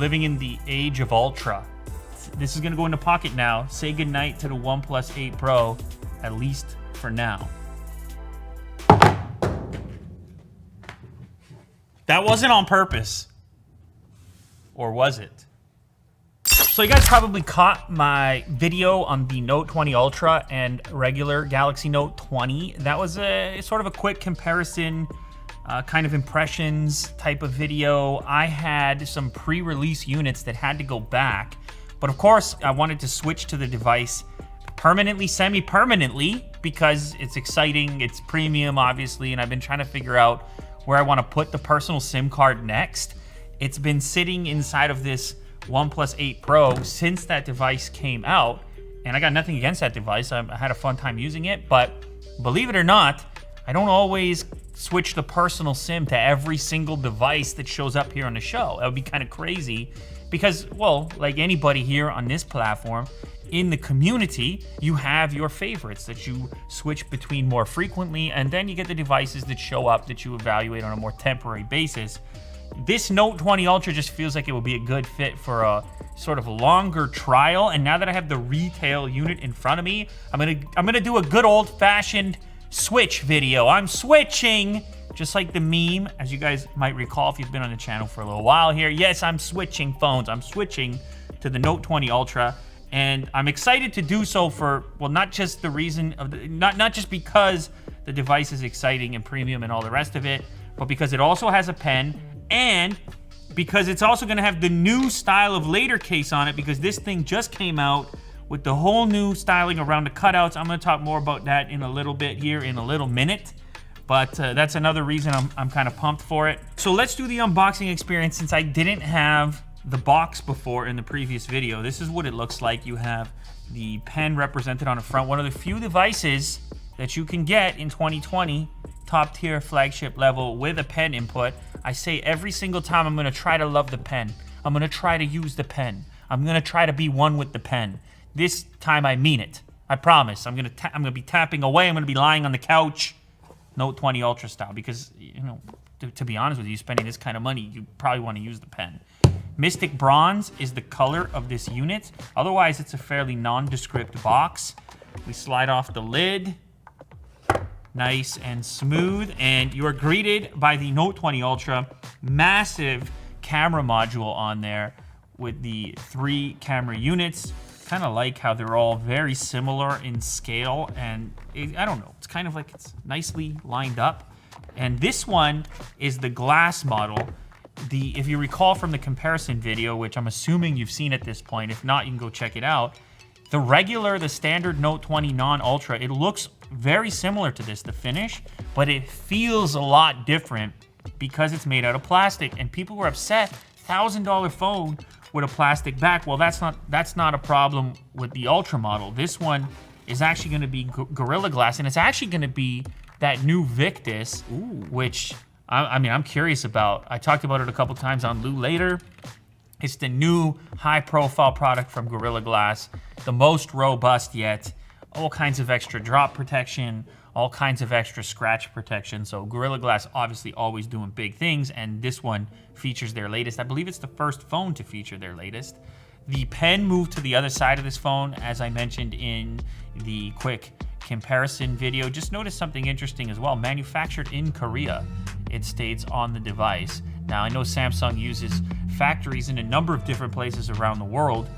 Living in the age of Ultra. This is going to go in the pocket now. Say goodnight to the OnePlus 8 Pro, at least for now. That wasn't on purpose. Or was it? So you guys probably caught my video on the Note 20 Ultra and regular Galaxy Note 20. That was a sort of a quick comparison, kind of impressions type of video. I had some pre-release units that had to go back, but of course I wanted to switch to the device permanently, semi-permanently, because it's exciting, it's premium obviously, and I've been trying to figure out where I want to put the personal SIM card next. It's been sitting inside of this OnePlus 8 Pro since that device came out, and I got nothing against that device. I had a fun time using it, but believe it or not, I don't always switch the personal SIM to every single device that shows up here on the show. That would be kind of crazy because, well, like anybody here on this platform, in the community, you have your favorites that you switch between more frequently, and then you get the devices that show up that you evaluate on a more temporary basis. This Note 20 Ultra just feels like it would be a good fit for a sort of longer trial, and now that I have the retail unit in front of me, I'm gonna do a good old-fashioned switch video. I'm switching, just like the meme, as you guys might recall if you've been on the channel for a little while here. Yes, I'm switching phones. I'm switching to the Note 20 Ultra, and I'm excited to do so for, well, not just the reason of not just because the device is exciting and premium and all the rest of it, but because it also has a pen, and because it's also going to have the new style of later case on it, because this thing just came out with the whole new styling around the cutouts. I'm going to talk more about that in a little bit here in a little minute, but that's another reason I'm kind of pumped for it. So let's do the unboxing experience. Since I didn't have the box before in the previous video, this is what it looks like. You have the pen represented on the front, one of the few devices that you can get in 2020, top tier flagship level with a pen input. I say every single time I'm gonna try to love the pen. I'm gonna try to use the pen. I'm gonna try to be one with the pen. This time I mean it. I promise. I'm gonna be tapping away. I'm gonna be lying on the couch, Note 20 Ultra style, because, you know, to be honest with you, spending this kind of money, you probably want to use the pen. Mystic Bronze is the color of this unit. Otherwise, it's a fairly nondescript box. We slide off the lid. Nice and smooth, and you are greeted by the Note 20 Ultra. Massive camera module on there with the 3 camera units. Kind of like how they're all very similar in scale, and I don't know, it's kind of like it's nicely lined up. And this one is the glass model. If you recall from the comparison video, which I'm assuming you've seen at this point, if not, you can go check it out. The standard Note 20 non-Ultra, it looks very similar to this, the finish, but it feels a lot different because it's made out of plastic, and people were upset. $1,000 phone with a plastic back. Well, that's not a problem with the Ultra model. This one is actually going to be Gorilla Glass, and it's actually going to be that new Victus, which I mean, I'm curious about. I talked about it a couple times on Lou Later. It's the new high-profile product from Gorilla Glass, the most robust yet. All kinds of extra drop protection, all kinds of extra scratch protection. So Gorilla Glass obviously always doing big things, and this one features their latest. I believe it's the first phone to feature their latest. The pen moved to the other side of this phone, as I mentioned in the quick comparison video. Just noticed something interesting as well. Manufactured in Korea, it states on the device. Now, I know Samsung uses factories in a number of different places around the world.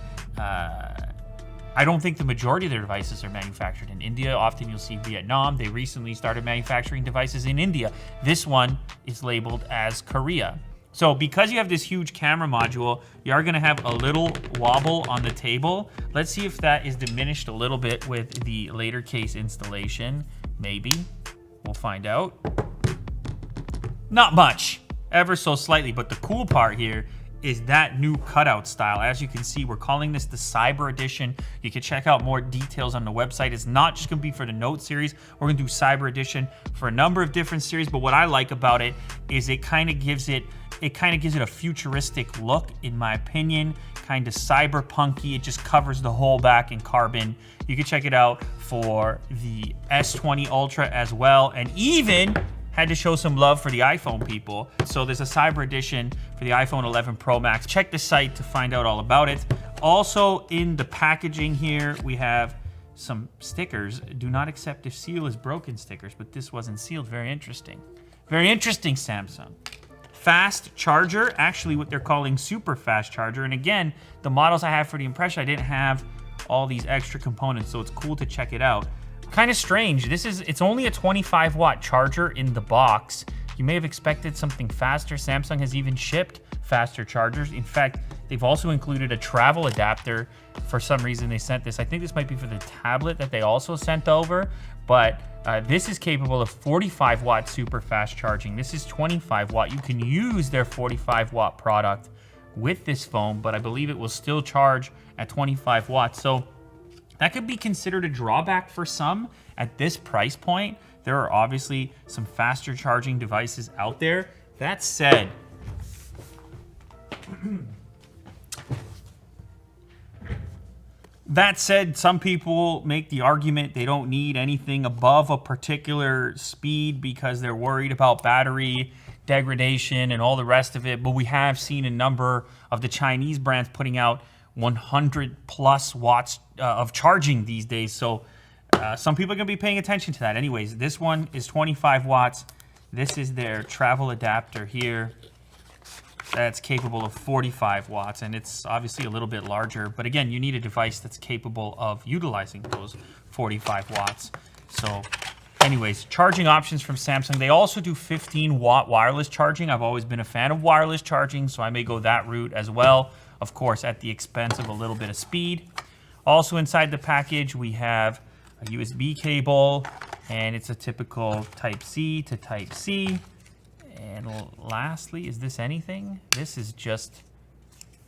I don't think the majority of their devices are manufactured in India. Often you'll see Vietnam. They recently started manufacturing devices in India. This one is labeled as Korea. So because you have this huge camera module, you are gonna have a little wobble on the table. Let's see if that is diminished a little bit with the later case installation. Maybe, we'll find out. Not much, ever so slightly, but the cool part here is that new cutout style. As you can see, we're calling this the Cyber Edition. You can check out more details on the website. It's not just gonna be for the Note series. We're gonna do Cyber Edition for a number of different series, but what I like about it is it kind of gives it a futuristic look, in my opinion, kind of cyberpunky. It just covers the whole back in carbon. You can check it out for the S20 Ultra as well, and even had to show some love for the iPhone people. So there's a Cyber Edition for the iPhone 11 Pro Max. Check the site to find out all about it. Also in the packaging here, we have some stickers. Do not accept if seal is broken stickers, but this wasn't sealed. Very interesting. Very interesting, Samsung. Fast charger, actually what they're calling super fast charger. And again, the models I have for the Impression, I didn't have all these extra components, so it's cool to check it out. Kind of strange. It's only a 25 watt charger in the box. You may have expected something faster. Samsung has even shipped faster chargers. In fact, they've also included a travel adapter. For some reason they sent this. I think this might be for the tablet that they also sent over, but this is capable of 45 watt super fast charging. This is 25 watt. You can use their 45 watt product with this phone, but I believe it will still charge at 25 watts. So that could be considered a drawback for some at this price point. There are obviously some faster charging devices out there. That said, some people make the argument they don't need anything above a particular speed because they're worried about battery degradation and all the rest of it. But we have seen a number of the Chinese brands putting out 100 plus watts of charging these days. So some people are going to be paying attention to that. Anyways, this one is 25 watts. This is their travel adapter here. That's capable of 45 watts, and it's obviously a little bit larger. But again, you need a device that's capable of utilizing those 45 watts. So anyways, charging options from Samsung. They also do 15 watt wireless charging. I've always been a fan of wireless charging, so I may go that route as well. Of course, at the expense of a little bit of speed. Also inside the package, we have a USB cable, and it's a typical Type-C to Type-C. And lastly, is this anything? This is just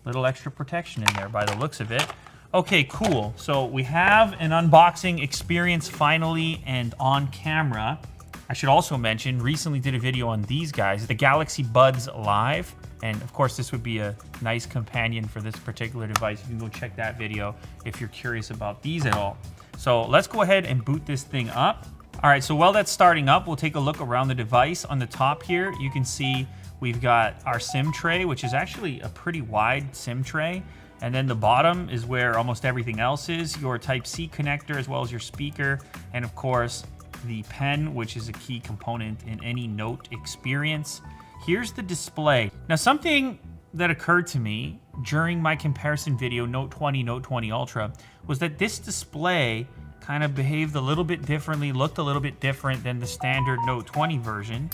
a little extra protection in there by the looks of it. Okay, cool. So we have an unboxing experience finally and on camera. I should also mention, recently did a video on these guys, the Galaxy Buds Live. And of course, this would be a nice companion for this particular device. You can go check that video if you're curious about these at all. So let's go ahead and boot this thing up. All right, so while that's starting up, we'll take a look around the device. On the top here, you can see we've got our SIM tray, which is actually a pretty wide SIM tray. And then the bottom is where almost everything else is, your Type-C connector, as well as your speaker. And of course, the pen, which is a key component in any Note experience. Here's the display. Now, something that occurred to me during my comparison video, Note 20, Note 20 Ultra, was that this display kind of behaved a little bit differently, looked a little bit different than the standard Note 20 version.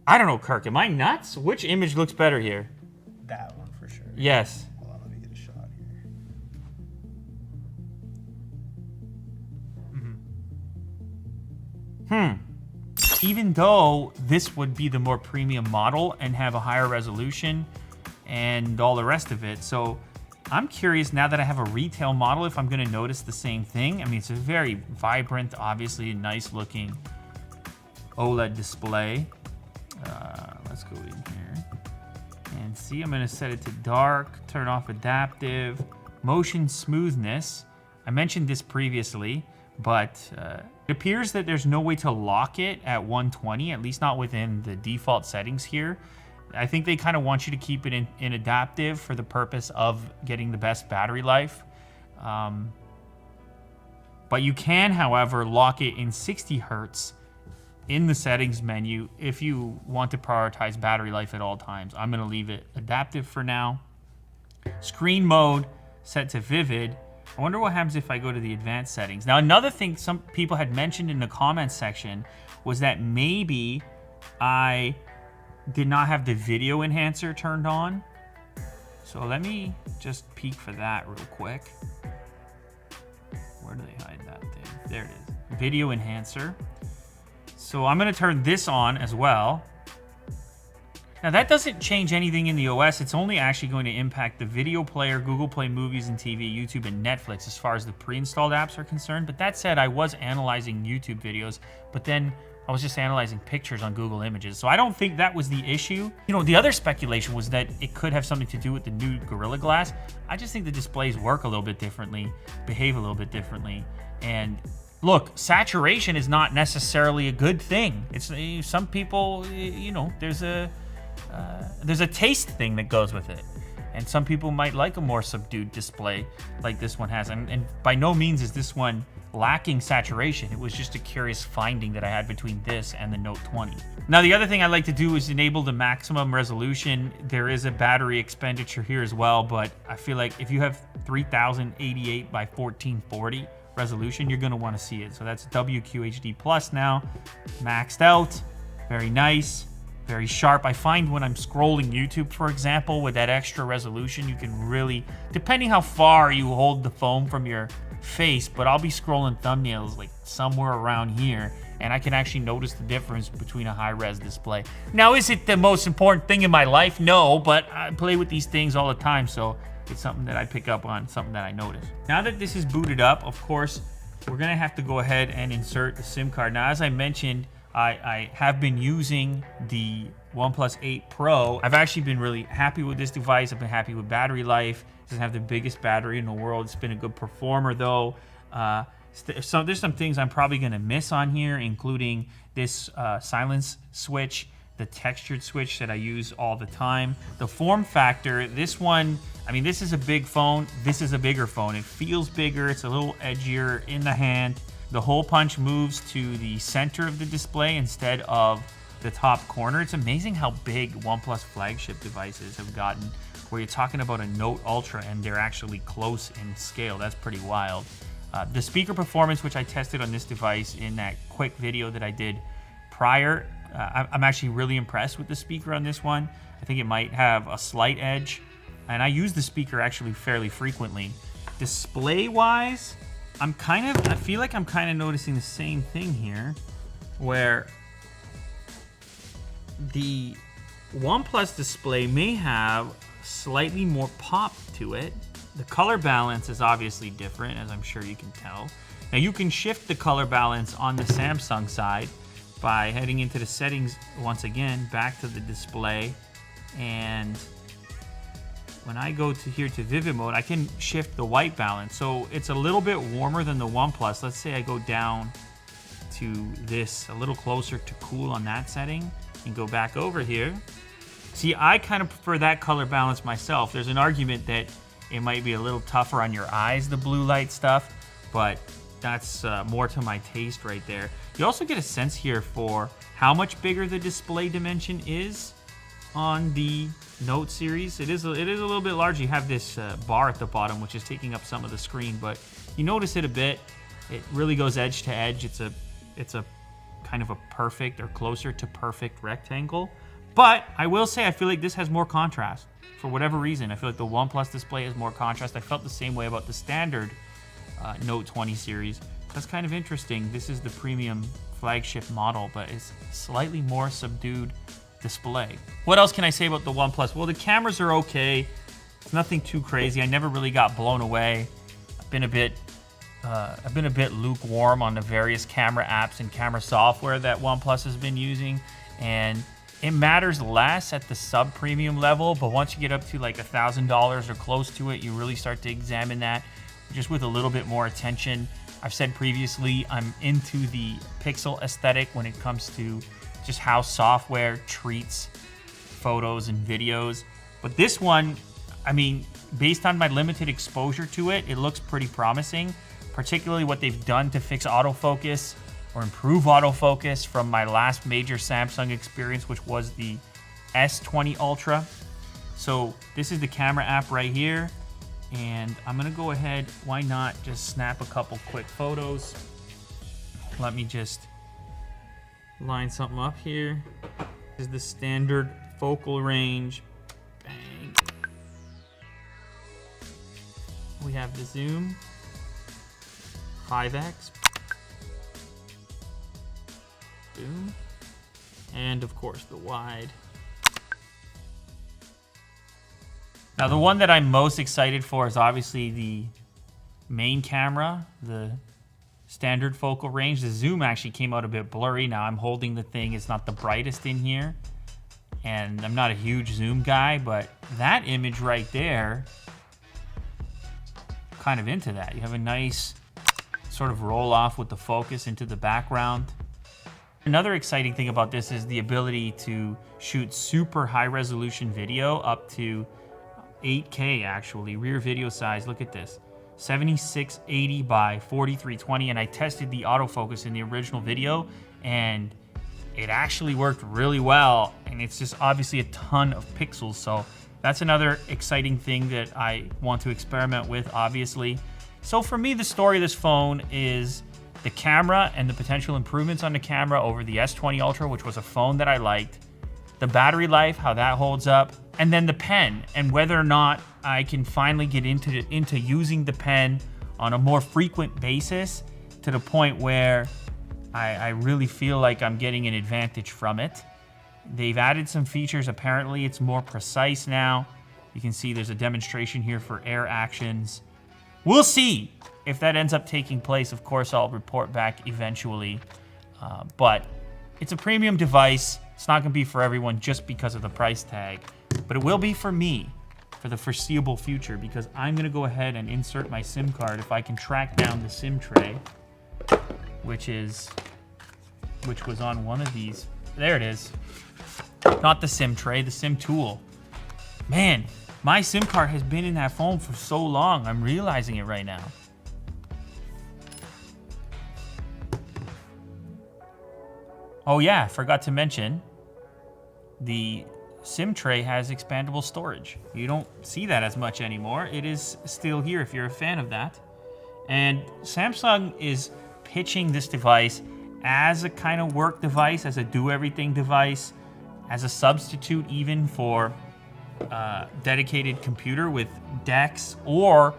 I don't know, Kirk, am I nuts? Which image looks better here? That one for sure. Yes. Hold on, let me get a shot here. Even though this would be the more premium model and have a higher resolution and all the rest of it. So I'm curious now that I have a retail model if I'm going to notice the same thing. I mean, it's a very vibrant, obviously nice looking OLED display. Let's go in here and see. I'm going to set it to dark, turn off adaptive, motion smoothness. I mentioned this previously, but it appears that there's no way to lock it at 120, at least not within the default settings here. I think they kind of want you to keep it in adaptive for the purpose of getting the best battery life. But you can, however, lock it in 60 Hertz in the settings menu if you want to prioritize battery life at all times. I'm going to leave it adaptive for now. Screen mode set to vivid. I wonder what happens if I go to the advanced settings. Now, another thing some people had mentioned in the comments section was that maybe I did not have the video enhancer turned on. So let me just peek for that real quick. Where do they hide that thing? There it is. Video enhancer. So I'm going to turn this on as well. Now that doesn't change anything in the OS. It's only actually going to impact the video player, Google Play Movies and TV, YouTube, and Netflix as far as the pre-installed apps are concerned. But that said, I was analyzing YouTube videos, but then I was just analyzing pictures on Google Images. So I don't think that was the issue. You know, the other speculation was that it could have something to do with the new Gorilla Glass. I just think the displays work a little bit differently, behave a little bit differently. And Look, saturation is not necessarily a good thing. It's some people, you know, there's a taste thing that goes with it. And some people might like a more subdued display like this one has. And by no means is this one lacking saturation. It was just a curious finding that I had between this and the Note 20. Now, the other thing I like to do is enable the maximum resolution. There is a battery expenditure here as well, but I feel like if you have 3088 by 1440 resolution, you're gonna wanna see it. So that's WQHD Plus now, maxed out, very nice. Very sharp. I find when I'm scrolling YouTube, for example, with that extra resolution, you can really, depending how far you hold the phone from your face, but I'll be scrolling thumbnails like somewhere around here, and I can actually notice the difference between a high-res display. Now, is it the most important thing in my life? No, but I play with these things all the time, so it's something that I pick up on, something that I notice. Now that this is booted up, of course, we're gonna have to go ahead and insert the SIM card. Now, as I mentioned, I have been using the OnePlus 8 Pro. I've actually been really happy with this device. I've been happy with battery life. It doesn't have the biggest battery in the world. It's been a good performer though. So there's some things I'm probably gonna miss on here, including this silence switch, the textured switch that I use all the time. The form factor, this one, I mean, this is a big phone. This is a bigger phone. It feels bigger. It's a little edgier in the hand. The hole punch moves to the center of the display instead of the top corner. It's amazing how big OnePlus flagship devices have gotten, where you're talking about a Note Ultra and they're actually close in scale. That's pretty wild. The speaker performance, which I tested on this device in that quick video that I did prior, I'm actually really impressed with the speaker on this one. I think it might have a slight edge, and I use the speaker actually fairly frequently. Display-wise, I feel like I'm kind of noticing the same thing here, where the OnePlus display may have slightly more pop to it. The color balance is obviously different, as I'm sure you can tell. Now you can shift the color balance on the Samsung side by heading into the settings once again, back to the display, and when I go to here to vivid mode, I can shift the white balance. So it's a little bit warmer than the OnePlus. Let's say I go down to this, a little closer to cool on that setting, and go back over here. See, I kind of prefer that color balance myself. There's an argument that it might be a little tougher on your eyes, the blue light stuff, but that's more to my taste right there. You also get a sense here for how much bigger the display dimension is on the Note series. It is a little bit larger. You have this bar at the bottom, which is taking up some of the screen, but you notice it a bit. It really goes edge to edge. It's a kind of a perfect or closer to perfect rectangle. But I will say, I feel like this has more contrast. For whatever reason, I feel like the OnePlus display has more contrast. I felt the same way about the standard Note 20 series. That's kind of interesting. This is the premium flagship model, but it's slightly more subdued display. What else can I say about the OnePlus? Well, the cameras are okay. It's nothing too crazy. I never really got blown away. I've been a bit lukewarm on the various camera apps and camera software that OnePlus has been using, and it matters less at the sub-premium level, but once you get up to like $1,000 or close to it, you really start to examine that just with a little bit more attention. I've said previously, I'm into the pixel aesthetic when it comes to just how software treats photos and videos. But this one, I mean, based on my limited exposure to it, it looks pretty promising, particularly what they've done to fix autofocus or improve autofocus from my last major Samsung experience, which was the S20 Ultra. So this is the camera app right here. And I'm gonna go ahead, why not just snap a couple quick photos. Let me just line something up here. This is the standard focal range. Bang. We have the zoom, 5x. Boom. And of course the wide. Now the one that I'm most excited for is obviously the main camera, the standard focal range. The zoom actually came out a bit blurry. Now I'm holding the thing, it's not the brightest in here, and I'm not a huge zoom guy, but that image right there, kind of into that. You have a nice sort of roll off with the focus into the background. Another exciting thing about this is the ability to shoot super high resolution video up to 8K actually, rear video size. Look at this, 7680 by 4320, and I tested the autofocus in the original video and it actually worked really well, and it's just obviously a ton of pixels, so that's another exciting thing that I want to experiment with, obviously. So for me, the story of this phone is the camera and the potential improvements on the camera over the S20 Ultra, which was a phone that I liked, the battery life, how that holds up, and then the pen, and whether or not I can finally get into using the pen on a more frequent basis to the point where I really feel like I'm getting an advantage from it. They've added some features. Apparently, it's more precise now. You can see there's a demonstration here for air actions. We'll see if that ends up taking place. Of course, I'll report back eventually. But it's a premium device. It's not going to be for everyone just because of the price tag. But it will be for me for the foreseeable future, because I'm going to go ahead and insert my SIM card if I can track down the SIM tray, which was on one of these. There it is. Not the SIM tray, the SIM tool. Man, my SIM card has been in that phone for so long. I'm realizing it right now. Oh yeah, forgot to mention, the SIM tray has expandable storage. You don't see that as much anymore. It is still here if you're a fan of that. And Samsung is pitching this device as a kind of work device, as a do-everything device, as a substitute even for dedicated computer with DeX, or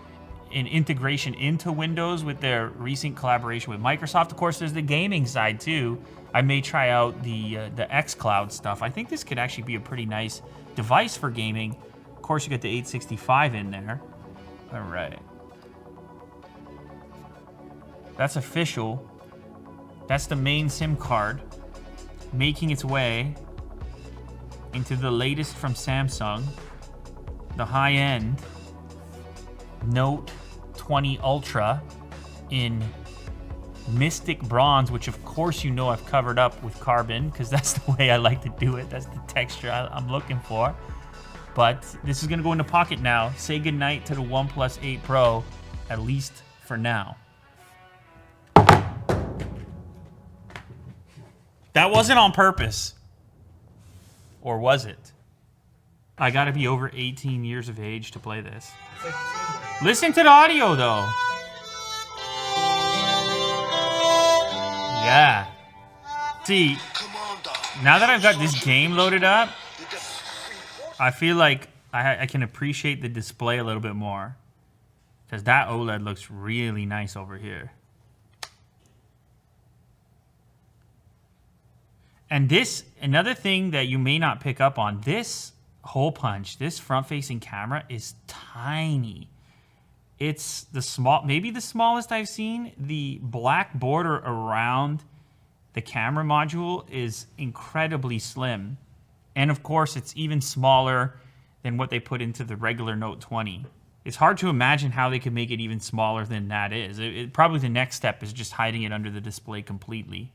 an integration into Windows with their recent collaboration with Microsoft. Of course, there's the gaming side too. I may try out the xCloud stuff. I think this could actually be a pretty nice device for gaming. Of course, you get the 865 in there. All right. That's official. That's the main SIM card making its way into the latest from Samsung, the high-end Note 20 Ultra in Mystic Bronze, which of course you know I've covered up with carbon because that's the way I like to do it. That's the texture I'm looking for. But this is gonna go in the pocket now. Say goodnight to the OnePlus 8 Pro, at least for now. That wasn't on purpose. Or was it? I gotta be over 18 years of age to play this. Listen to the audio though. Yeah. See, now that I've got this game loaded up, I feel like I can appreciate the display a little bit more. Because that OLED looks really nice over here. And this, another thing that you may not pick up on, this hole punch, this front-facing camera is tiny. It's the small, maybe the smallest I've seen. The black border around the camera module is incredibly slim. And of course, it's even smaller than what they put into the regular Note 20. It's hard to imagine how they could make it even smaller than that is. Probably the next step is just hiding it under the display completely.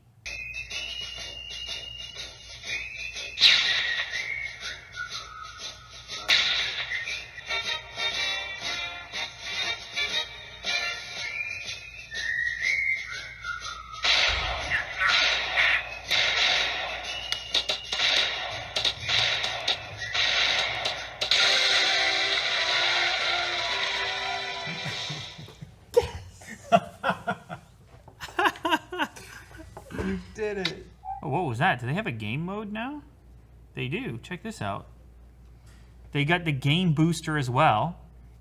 You did it. Oh, what was that? Do they have a game mode now? They do. Check this out. They got the game booster as well.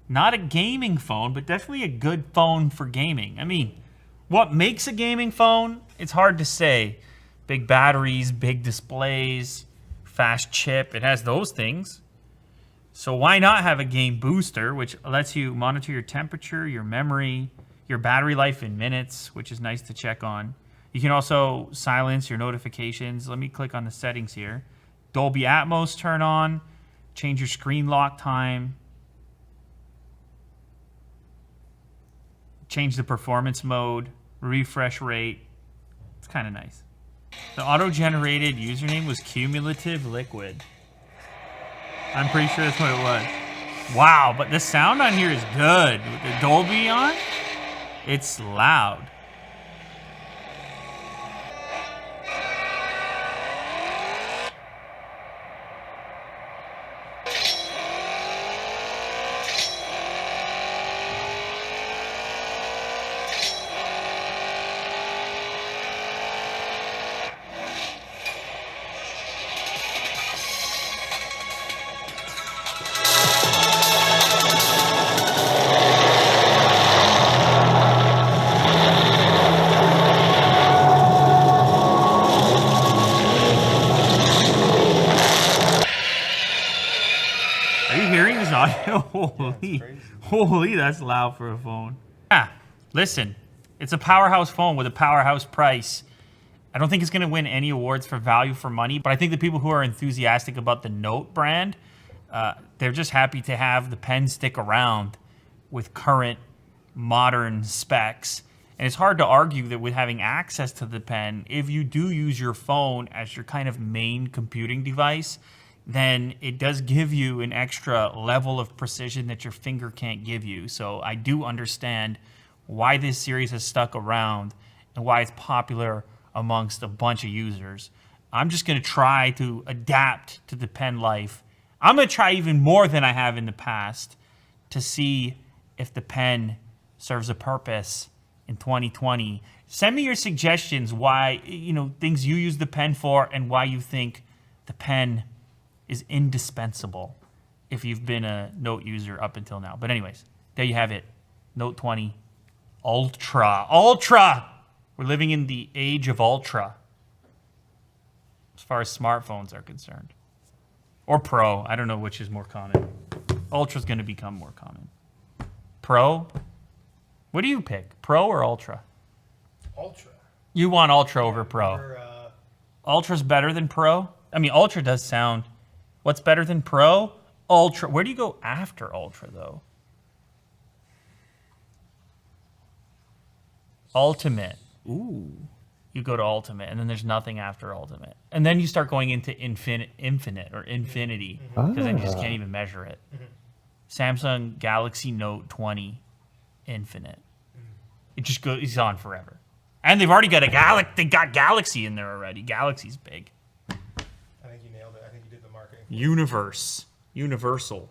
Not a gaming phone, but definitely a good phone for gaming. I mean, what makes a gaming phone? It's hard to say. Big batteries, big displays, fast chip. It has those things. So why not have a game booster, which lets you monitor your temperature, your memory, your battery life in minutes, which is nice to check on. You can also silence your notifications. Let me click on the settings here. Dolby Atmos turn on. Change your screen lock time. Change the performance mode. refresh rate. It's kind of nice. The auto-generated username was Cumulative Liquid. I'm pretty sure that's what it was. Wow, but the sound on here is good. With the Dolby on, it's loud. Are you hearing this audio? Holy, holy, that's loud for a phone. Yeah, listen, it's a powerhouse phone with a powerhouse price. I don't think it's going to win any awards for value for money, but I think the people who are enthusiastic about the Note brand, they're just happy to have the pen stick around with current modern specs. And it's hard to argue that with having access to the pen, if you do use your phone as your kind of main computing device, then it does give you an extra level of precision that your finger can't give you. So I do understand why this series has stuck around and why it's popular amongst a bunch of users. I'm just going to try to adapt to the pen life. I'm going to try even more than I have in the past to see if the pen serves a purpose in 2020. Send me your suggestions why, things you use the pen for and why you think the pen is indispensable if you've been a Note user up until now. But anyways, there you have it. Note 20 Ultra. Ultra! We're living in the age of Ultra as far as smartphones are concerned. Or Pro. I don't know which is more common. Ultra's going to become more common. Pro? What do you pick? Pro or Ultra? Ultra. You want Ultra over Pro. Or, Ultra's better than Pro? I mean, Ultra does sound... What's better than Pro? Ultra. Where do you go after Ultra, though? Ultimate. Ooh. You go to Ultimate, and then there's nothing after Ultimate. And then you start going into infinite or infinity, because then you just can't even measure it. Samsung Galaxy Note 20 Infinite. It just goes, it's on forever. And they've already got they got Galaxy in there already. Galaxy's big. I think you nailed it. I think you did the marketing. Universal.